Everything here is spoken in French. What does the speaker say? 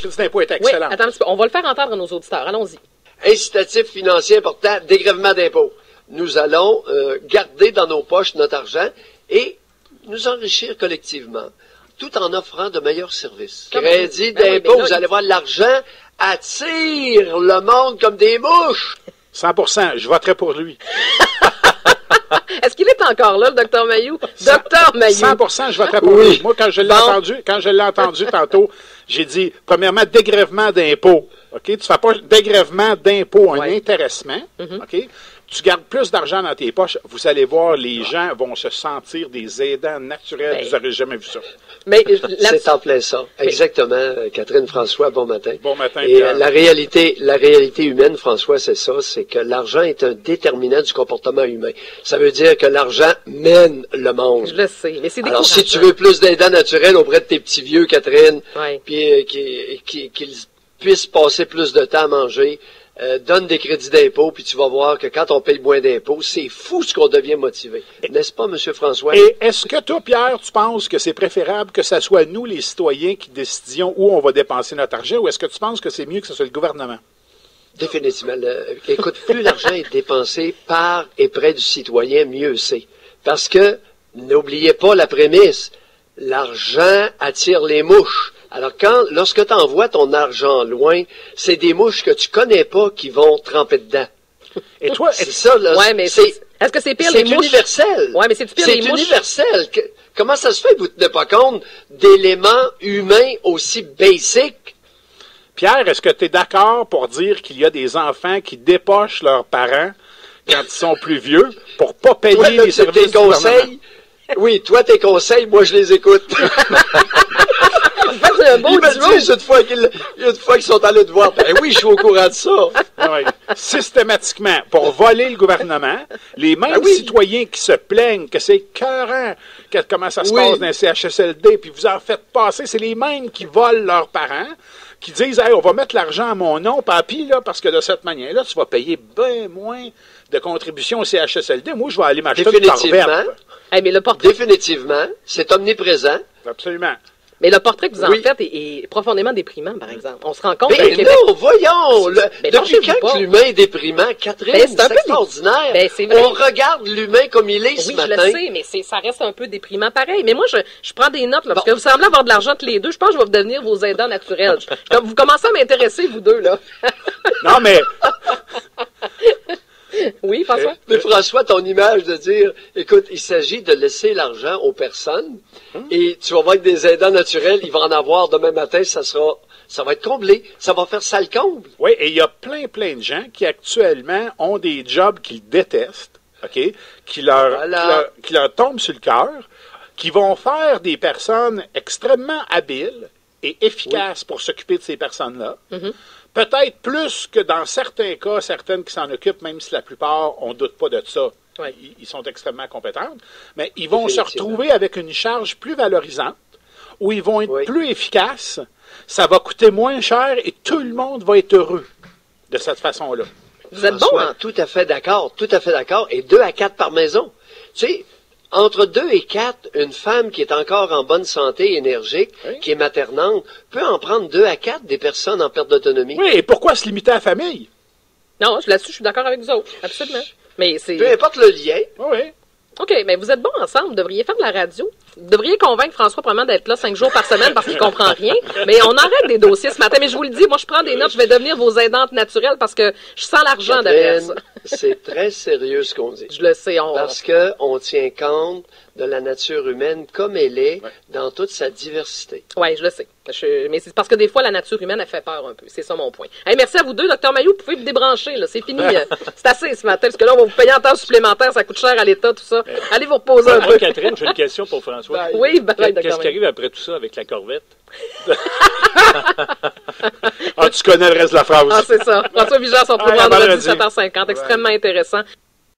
crédit d'impôt est Oui, excellent. attends un petit peu. On va le faire entendre à nos auditeurs. Allons-y. Incitatif financier important, dégrèvement d'impôts. Nous allons garder dans nos poches notre argent et nous enrichir collectivement, tout en offrant de meilleurs services. Crédit d'impôt, vous allez voir, l'argent attire le monde comme des mouches. 100%, je voterai pour lui. Est-ce qu'il est encore là, le Dr Mayou? Dr Mayou. 100%, je voterai pour lui. Moi, quand je l'ai entendu tantôt, j'ai dit, premièrement, dégrèvement d'impôts. OK? Tu fais pas dégrèvement d'impôts, un intéressement. OK? Tu gardes plus d'argent dans tes poches, vous allez voir, les gens vont se sentir des aidants naturels. Vous n'aurez jamais vu ça. C'est en plein ça. Exactement, Catherine, François, bon matin. Bon matin. Et la réalité humaine, François, c'est ça, c'est que l'argent est un déterminant du comportement humain. Ça veut dire que l'argent mène le monde. Je le sais, mais c'est décourageant. Alors, si tu veux plus d'aidants naturels auprès de tes petits vieux, Catherine, puis qu'ils puissent passer plus de temps à manger, donne des crédits d'impôt, puis tu vas voir que quand on paye moins d'impôts, c'est fou ce qu'on devient motivé. N'est-ce pas, M. François? Et est-ce que toi, Pierre, tu penses que c'est préférable que ce soit nous, les citoyens, qui décidions où on va dépenser notre argent, ou est-ce que tu penses que c'est mieux que ce soit le gouvernement? Définitivement. Écoute, plus l'argent est dépensé par et près du citoyen, mieux c'est. Parce que, n'oubliez pas la prémisse, l'argent attire les mouches. Alors, lorsque tu envoies ton argent loin, c'est des mouches que tu connais pas qui vont tremper dedans. Et toi, c'est ça, là. Ouais, mais est-ce que c'est pire les mouches? C'est universel. Ouais, mais c'est pire les mouches. C'est universel. Comment ça se fait que vous ne tenez pas compte d'éléments humains aussi basiques? Pierre, est-ce que tu es d'accord pour dire qu'il y a des enfants qui dépochent leurs parents quand ils sont plus vieux pour pas payer les services du gouvernement? Oui, toi, tes conseils, moi, je les écoute. Un beau ils me disent une fois qu'ils sont allés te voir. Ben oui, je suis au courant de ça. Oui. Systématiquement, pour voler le gouvernement, les mêmes citoyens qui se plaignent que c'est écœurant comment ça se passe dans les CHSLD, puis vous en faites passer, c'est les mêmes qui volent leurs parents, qui disent hey, on va mettre l'argent à mon nom, papy, là, parce que de cette manière-là, tu vas payer bien moins de contributions au CHSLD. Moi, je vais aller m'acheter une Corvette. Hey, mais le portrait... Définitivement, c'est omniprésent. Absolument. Mais le portrait que vous en faites est profondément déprimant, par exemple. On se rend compte mais que Québec... non, voyons! Depuis quand que l'humain est déprimant? Catherine, c'est extraordinaire. On regarde l'humain comme il est ce matin. Oui, je le sais, mais ça reste un peu déprimant pareil. Mais moi, je prends des notes, là, parce que vous semblez avoir de l'argent tous les deux. Je pense que je vais devenir vos aidants naturels. Vous commencez à m'intéresser, vous deux, là. Non, mais... Oui, François? Mais François, ton image de dire, écoute, il s'agit de laisser l'argent aux personnes et tu vas voir que des aidants naturels, il va en avoir demain matin, ça va être comblé, ça va faire sale comble. Oui, et il y a plein de gens qui actuellement ont des jobs qu'ils détestent, OK, qui leur tombent sur le cœur, qui vont faire des personnes extrêmement habiles et efficaces pour s'occuper de ces personnes-là. Peut-être plus que dans certains cas, certaines qui s'en occupent, même si la plupart, on ne doute pas de ça. Ils sont extrêmement compétents. Mais ils vont se retrouver avec une charge plus valorisante, où ils vont être plus efficaces, ça va coûter moins cher et tout le monde va être heureux de cette façon-là. Vous êtes bon, hein? Tout à fait d'accord. Et 2 à 4 par maison. Tu sais, entre 2 et 4, une femme qui est encore en bonne santé, énergique, qui est maternante, peut en prendre 2 à 4 des personnes en perte d'autonomie. Oui, et pourquoi se limiter à la famille? Non, là-dessus, je suis d'accord avec vous autres. Absolument. Mais c'est... Peu importe le lien. Oui. OK, mais vous êtes bons ensemble. Vous devriez faire de la radio. Vous devriez convaincre François probablement d'être là 5 jours par semaine parce qu'il comprend rien. Mais on arrête des dossiers ce matin. Mais je vous le dis, moi, je prends des notes. Je vais devenir vos aidantes naturelles parce que je sens l'argent derrière ça. C'est très sérieux ce qu'on dit. Je le sais. Parce qu'on tient compte de la nature humaine comme elle est dans toute sa diversité. Oui, je le sais. Mais c'est parce que des fois, la nature humaine, elle fait peur un peu. C'est ça mon point. Hey, merci à vous deux, Dr Mayou. Vous pouvez vous débrancher. Là. C'est fini. C'est assez ce matin parce que là, on va vous payer en temps supplémentaire. Ça coûte cher à l'État, tout ça. Allez vous reposer un peu. Catherine, j'ai une question pour François. Oui, qu'est-ce qui arrive après tout ça avec la Corvette? Tu connais le reste de la phrase. C'est ça. François Vigère, son programme de 17h50. Extrêmement intéressant.